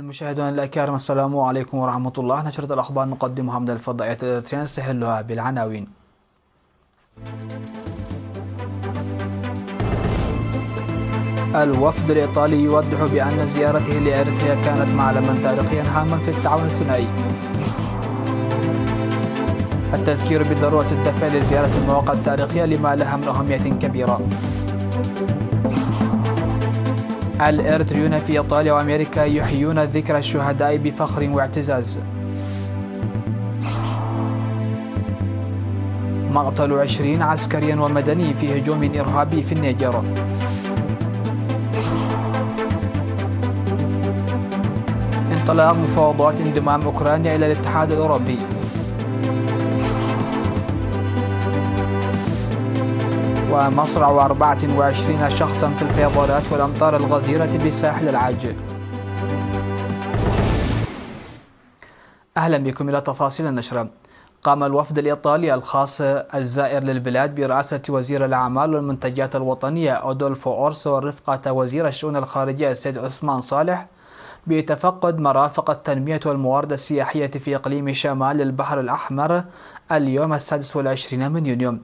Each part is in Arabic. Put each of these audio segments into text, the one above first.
مشاهدينا الأكارم، السلام عليكم ورحمة الله. نشرة الأخبار نقدمها من الفضائيات الإريترية، نستهلها بالعناوين. الوفد الإيطالي يوضح بأن زيارته لإريتريا كانت معلما تاريخيا هاما في التعاون الثنائي. التذكير بضرورة الدفع لزيارة المواقع التاريخية لما لها من أهمية كبيرة. الإريتريون في إيطاليا وأمريكا يحيون ذكرى الشهداء بفخر واعتزاز. مقتل 20 عسكريا ومدني في هجوم إرهابي في النيجر. انطلاق مفاوضات انضمام أوكرانيا إلى الاتحاد الأوروبي. ومصرع 24 شخصا في الفيضانات والأمطار الغزيرة بساحل العاج. أهلا بكم إلى تفاصيل النشرة. قام الوفد الإيطالي الخاص الزائر للبلاد برئاسة وزير الأعمال والمنتجات الوطنية أودولفو أورسو رفقة وزير الشؤون الخارجية السيد عثمان صالح بتفقد مرافق التنمية والموارد السياحية في إقليم شمال البحر الأحمر اليوم 26 من يونيو.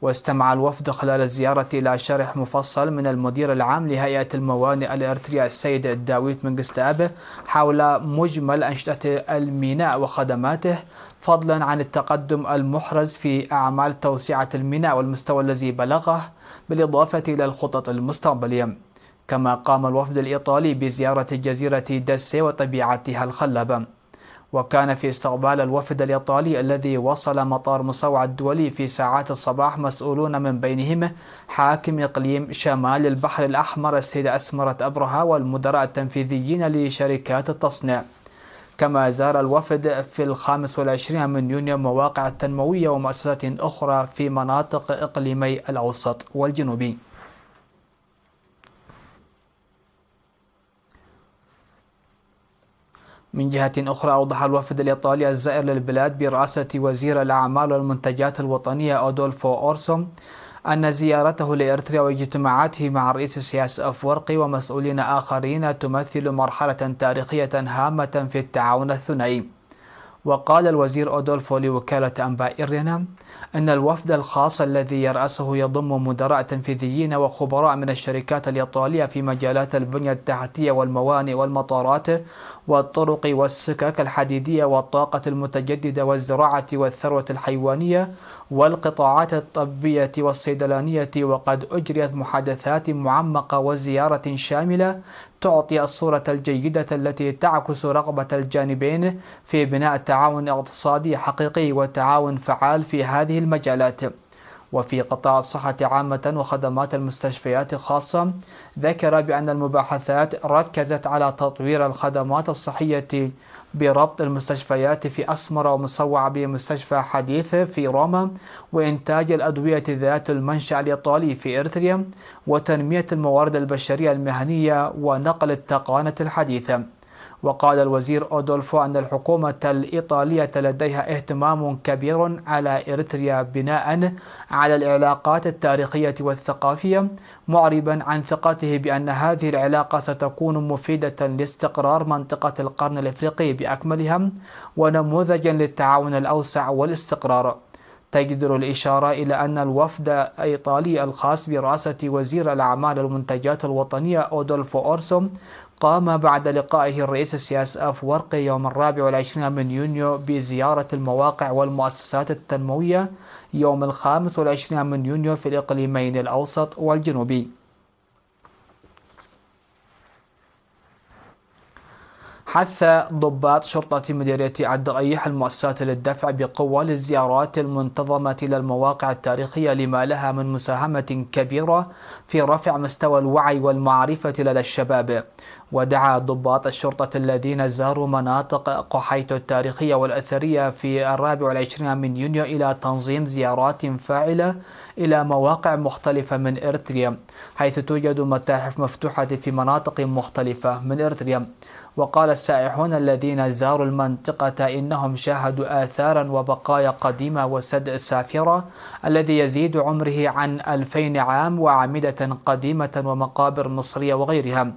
واستمع الوفد خلال الزيارة إلى شرح مفصل من المدير العام لهيئة الموانئ الإريترية السيد داويد منجستاب حول مجمل أنشطة الميناء وخدماته، فضلا عن التقدم المحرز في أعمال توسعة الميناء والمستوى الذي بلغه، بالإضافة إلى الخطط المستقبلية. كما قام الوفد الإيطالي بزيارة جزيرة داسي وطبيعتها الخلابة. وكان في استقبال الوفد الإيطالي الذي وصل مطار مصوع الدولي في ساعات الصباح مسؤولون من بينهم حاكم إقليم شمال البحر الأحمر السيد أسمرة أبرهة والمدراء التنفيذيين لشركات التصنيع. كما زار الوفد في 25 من يونيو مواقع تنموية ومؤسسات أخرى في مناطق إقليمي الأوسط والجنوبي. من جهة أخرى، أوضح الوفد الإيطالي الزائر للبلاد برئاسة وزير الأعمال والمنتجات الوطنية أودولفو أورسو أن زيارته لإريتريا واجتماعاته مع الرئيس السياس أفورقي ومسؤولين آخرين تمثل مرحلة تاريخية هامة في التعاون الثنائي. وقال الوزير أودولفو لوكالة أنباء إيرنا أن الوفد الخاص الذي يرأسه يضم مدراء تنفيذيين وخبراء من الشركات الإيطالية في مجالات البنية التحتية والموانئ والمطارات والطرق والسكك الحديدية والطاقة المتجددة والزراعة والثروة الحيوانية والقطاعات الطبية والصيدلانية، وقد أجريت محادثات معمقة وزيارة شاملة تعطي الصورة الجيدة التي تعكس رغبة الجانبين في بناء تعاون اقتصادي حقيقي وتعاون فعال في هذه المجالات. وفي قطاع الصحة عامة وخدمات المستشفيات خاصة، ذكر بأن المباحثات ركزت على تطوير الخدمات الصحية بربط المستشفيات في أسمرة ومصوع بمستشفى حديث في روما، وإنتاج الأدوية ذات المنشأ الإيطالي في إريتريا، وتنمية الموارد البشرية المهنية ونقل التقنية الحديثة. وقال الوزير أودولفو أن الحكومة الإيطالية لديها اهتمام كبير على إريتريا بناء على العلاقات التاريخية والثقافية، معربا عن ثقته بأن هذه العلاقة ستكون مفيدة لاستقرار منطقة القرن الإفريقي بأكملها ونموذجا للتعاون الأوسع والاستقرار. تجدر الإشارة إلى أن الوفد الإيطالي الخاص برئاسة وزير الأعمال والمنتجات الوطنية أودولفو أورسو قام بعد لقائه الرئيس السياس أفورقي يوم 24 من يونيو بزيارة المواقع والمؤسسات التنموية يوم 25 من يونيو في الإقليمين الأوسط والجنوبي. حث ضباط شرطة مديرية الدرقيح المؤسسات للدفع بقوة للزيارات المنتظمة إلى المواقع التاريخية لما لها من مساهمة كبيرة في رفع مستوى الوعي والمعرفة لدى الشباب. ودعا ضباط الشرطة الذين زاروا مناطق قحيتو التاريخية والأثرية في 24 من يونيو إلى تنظيم زيارات فاعلة إلى مواقع مختلفة من إريتريا، حيث توجد متاحف مفتوحة في مناطق مختلفة من إريتريا. وقال السائحون الذين زاروا المنطقة إنهم شاهدوا آثارا وبقايا قديمة وسد سافرة الذي يزيد عمره عن 2000 عام وأعمدة قديمة ومقابر مصرية وغيرها.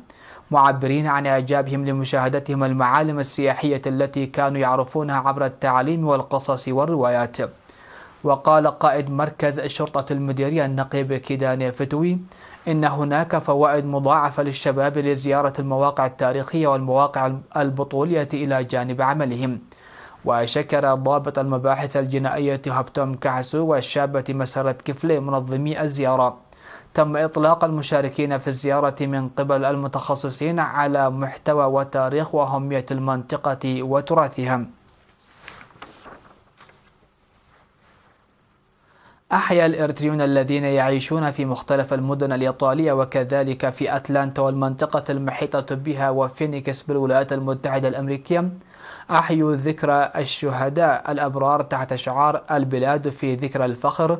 معبرين عن إعجابهم لمشاهدتهم المعالم السياحية التي كانوا يعرفونها عبر التعاليم والقصص والروايات. وقال قائد مركز الشرطة المديرية النقيب كيدان الفتوي إن هناك فوائد مضاعفة للشباب لزيارة المواقع التاريخية والمواقع البطولية إلى جانب عملهم. وشكر ضابط المباحث الجنائية هبتوم كحسو والشابة مسارة كفلي منظمي الزيارة. تم إطلاق المشاركين في الزيارة من قبل المتخصصين على محتوى وتاريخ وأهمية المنطقة وتراثها. أحيا الإريتريون الذين يعيشون في مختلف المدن الإيطالية وكذلك في أتلانتا والمنطقة المحيطة بها وفينيكس بالولايات المتحدة الأمريكية أحيوا ذكرى الشهداء الأبرار تحت شعار البلاد في ذكرى الفخر.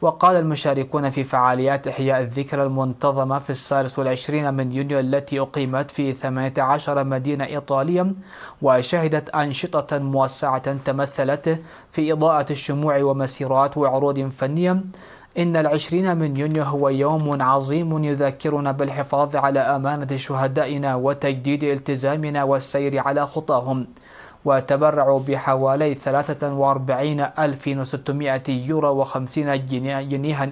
وقال المشاركون في فعاليات إحياء الذكرى المنتظمة في 26 من يونيو التي أقيمت في 18 مدينة إيطالية وشهدت أنشطة موسعة تمثلت في إضاءة الشموع ومسيرات وعروض فنية، إن 20 من يونيو هو يوم عظيم يذكرنا بالحفاظ على أمانة شهدائنا وتجديد التزامنا والسير على خطاهم. وتبرعوا بحوالي 43,600 يورو و50 جنيها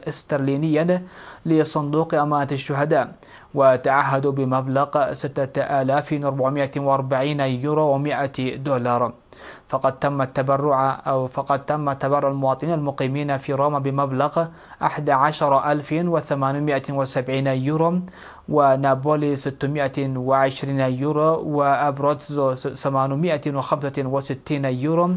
استرلينيا لصندوق أمانة الشهداء، وتعهدوا بمبلغ 6,440 يورو و100 دولار. فقد تم تبرع المواطنين المقيمين في روما بمبلغ 11,870 يورو، ونابولي 620 يورو، وأبروتزو 865 يورو،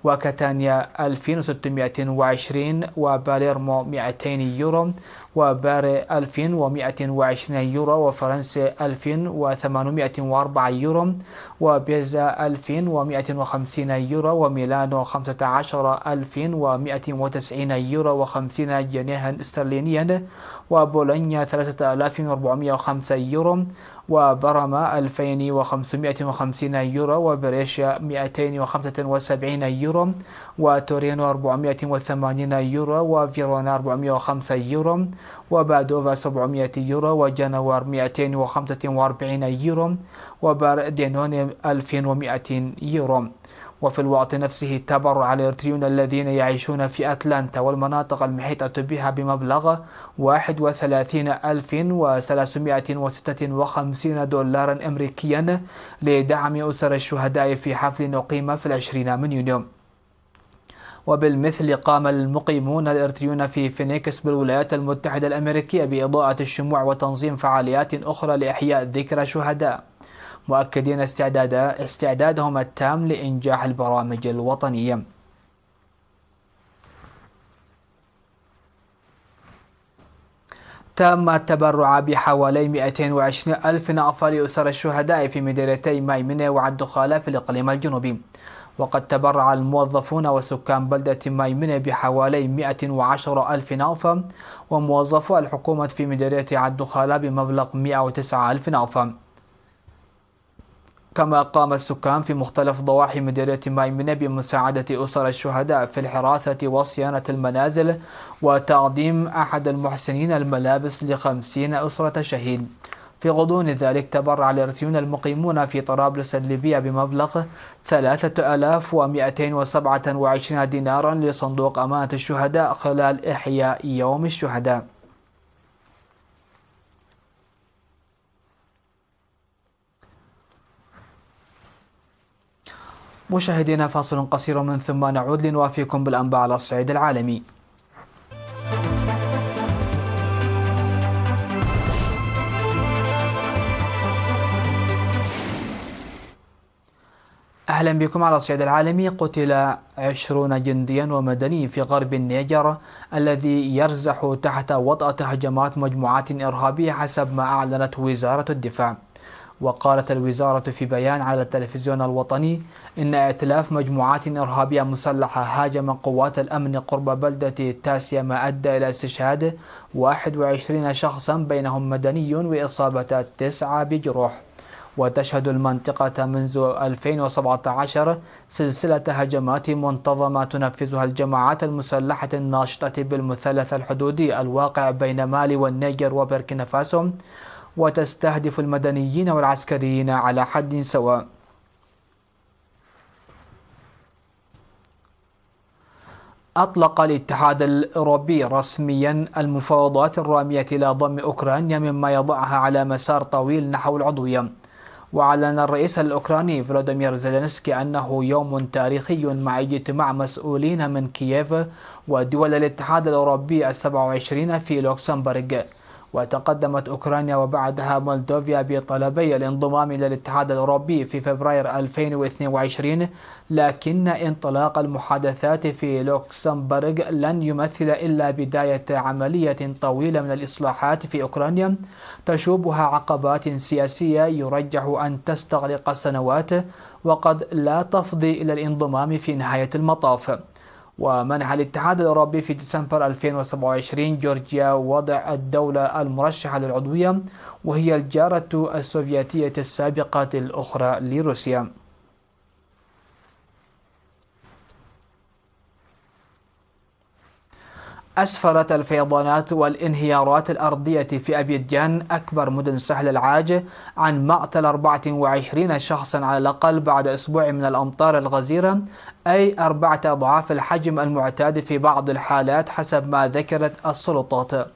وكاتانيا 2,620، وباليرمو 200 يورو، وباري 2,120 يورو، وفرنسا 2,804 يورو، وبيزا 2,150 يورو، وميلانو 15,190 يورو و50 جنيها استرلينيا، وبولونيا 3,405 يورو، وبرما 2,550 يورو، وبريشيا 275 يورو، وتورينو 480 يورو، وفيرونا 405 يورو، وبادوفا 700 يورو، وجنوار 245 يورو، وباردينون 2,100 يورو. وفي الوقت نفسه تبرع الإريتريون الذين يعيشون في أتلانتا والمناطق المحيطة بها بمبلغ 31,356 دولارا أمريكيا لدعم أسر الشهداء في حفل أقيم في 20 من يونيو. وبالمثل قام المقيمون الإريتريون في فينيكس بالولايات المتحدة الأمريكية بإضاءة الشموع وتنظيم فعاليات أخرى لإحياء ذكرى الشهداء، مؤكدين استعدادهم التام لإنجاح البرامج الوطنية. تم التبرع بحوالي 220 ألف نقفة لأسر الشهداء في مديريتي مايمنة وعدخالة في الإقليم الجنوبي. وقد تبرع الموظفون وسكان بلدة مايمنة بحوالي 110 ألف نقفة، وموظفو الحكومة في مديرية عدخالة بمبلغ 109 ألف نقفة. كما قام السكان في مختلف ضواحي مديرية مايمنة بمساعدة أسر الشهداء في الحراثة وصيانة المنازل وتقديم أحد المحسنين الملابس ل50 أسرة شهيد. في غضون ذلك تبرع الإريتريون المقيمون في طرابلس الليبية بمبلغ 3,227 دينارا لصندوق أمانة الشهداء خلال إحياء يوم الشهداء. مشاهدينا، فاصل قصير من ثم نعود لنوافيكم بالأنباء على الصعيد العالمي. أهلا بكم على الصعيد العالمي. قتل 20 جنديا ومدني في غرب النيجر الذي يرزح تحت وطأة هجمات مجموعات إرهابية حسب ما أعلنت وزارة الدفاع. وقالت الوزارة في بيان على التلفزيون الوطني إن ائتلاف مجموعات إرهابية مسلحة هاجم قوات الأمن قرب بلدة تاسيا ما أدى إلى استشهاد 21 شخصا بينهم مدني وإصابة 9 بجروح. وتشهد المنطقة منذ 2017 سلسلة هجمات منتظمة تنفذها الجماعات المسلحة الناشطة بالمثلث الحدودي الواقع بين مالي والنيجر وبوركينا فاسو. وتستهدف المدنيين والعسكريين على حد سواء. أطلق الاتحاد الأوروبي رسميا المفاوضات الرامية إلى ضم أوكرانيا مما يضعها على مسار طويل نحو العضوية. وأعلن الرئيس الأوكراني فلاديمير زيلينسكي أنه يوم تاريخي مع اجتماع مسؤولين من كييف ودول الاتحاد الأوروبي 27 في لوكسمبورغ. وتقدمت أوكرانيا وبعدها مولدوفيا بطلبي الانضمام إلى الاتحاد الأوروبي في فبراير 2022، لكن انطلاق المحادثات في لوكسمبورغ لن يمثل إلا بداية عملية طويلة من الإصلاحات في أوكرانيا تشوبها عقبات سياسية يرجح أن تستغرق سنوات وقد لا تفضي إلى الانضمام في نهاية المطاف. ومنح الاتحاد الأوروبي في ديسمبر 2027 جورجيا وضع الدولة المرشحة للعضوية، وهي الجارة السوفيتية السابقة الأخرى لروسيا. أسفرت الفيضانات والانهيارات الأرضية في أبيجان أكبر مدن ساحل العاج عن مقتل 24 شخصا على الأقل بعد أسبوع من الأمطار الغزيرة، أي 4 أضعاف الحجم المعتاد في بعض الحالات حسب ما ذكرت السلطات.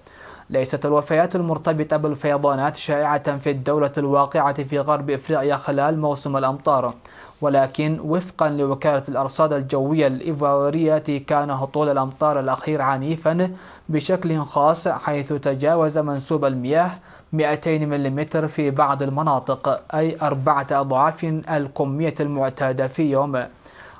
ليست الوفيات المرتبطة بالفيضانات شائعة في الدولة الواقعة في غرب إفريقيا خلال موسم الأمطار، ولكن وفقا لوكالة الأرصاد الجوية الإيفوارية كان هطول الأمطار الأخير عنيفا بشكل خاص، حيث تجاوز منسوب المياه 200 ملم في بعض المناطق، أي 4 أضعاف الكمية المعتادة في يوم.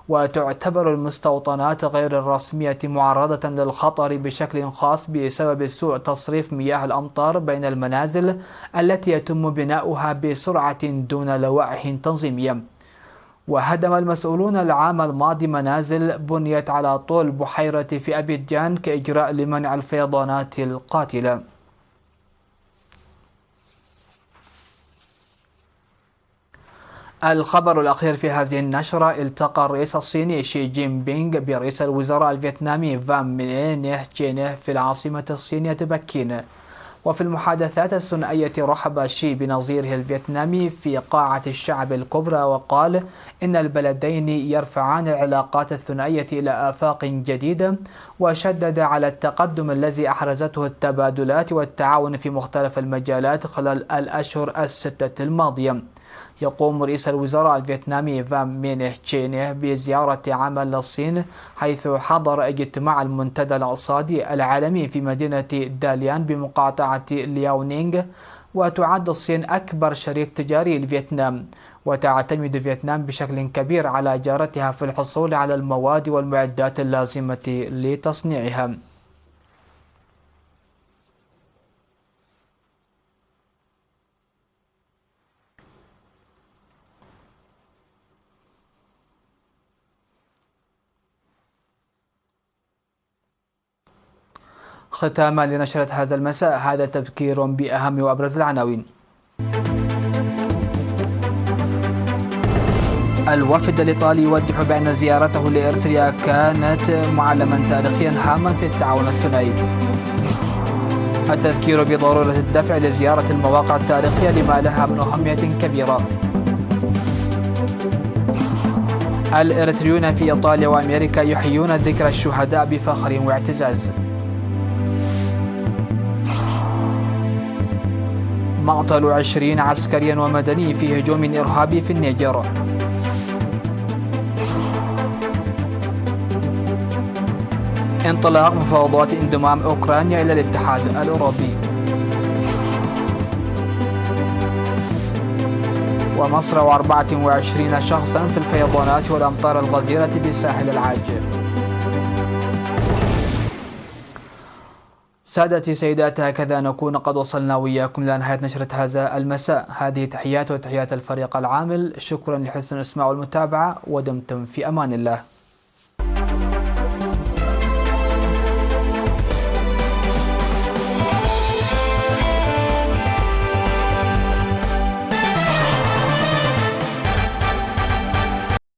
وتعتبر المستوطنات غير الرسمية معرضة للخطر بشكل خاص بسبب سوء تصريف مياه الأمطار بين المنازل التي يتم بناؤها بسرعة دون لوائح تنظيمية. وهدم المسؤولون العام الماضي منازل بنيت على طول البحيرة في أبيجان كإجراء لمنع الفيضانات القاتلة. الخبر الأخير في هذه النشرة: التقى الرئيس الصيني شي جين بينغ برئيس الوزراء الفيتنامي فان مينيه تشينه في العاصمة الصينية بكين. وفي المحادثات الثنائية رحب شي بنظيره الفيتنامي في قاعة الشعب الكبرى، وقال إن البلدين يرفعان العلاقات الثنائية إلى آفاق جديدة، وشدد على التقدم الذي أحرزته التبادلات والتعاون في مختلف المجالات خلال الأشهر الستة الماضية. يقوم رئيس الوزراء الفيتنامي فان مينيه تشينه بزيارة عمل للصين، حيث حضر اجتماع المنتدى الاقتصادي العالمي في مدينة داليان بمقاطعة لياونينغ. وتعد الصين أكبر شريك تجاري لفيتنام، وتعتمد فيتنام بشكل كبير على جارتها في الحصول على المواد والمعدات اللازمة لتصنيعها. ختاما لنشرة هذا المساء، هذا تذكير بأهم وأبرز العناوين. الوفد الإيطالي يوضح بأن زيارته لإريتريا كانت معلما تاريخيا هاما في التعاون الثنائي. التذكير بضرورة الدفع لزيارة المواقع التاريخية لما لها من أهمية كبيرة. الإريتريون في إيطاليا وأمريكا يحيون ذكرى الشهداء بفخر واعتزاز. مقتل 20 عسكريا ومدني في هجوم إرهابي في النيجر. انطلاق مفاوضات انضمام أوكرانيا إلى الاتحاد الأوروبي. ومصر 24 شخصا في الفيضانات والأمطار الغزيرة بساحل العاج. سادتي سيداتي، هكذا نكون قد وصلنا وإياكم إلى نهاية نشرة هذا المساء. هذه تحيات وتحيات الفريق العامل، شكرا لحسن الإسماع والمتابعة، ودمتم في أمان الله.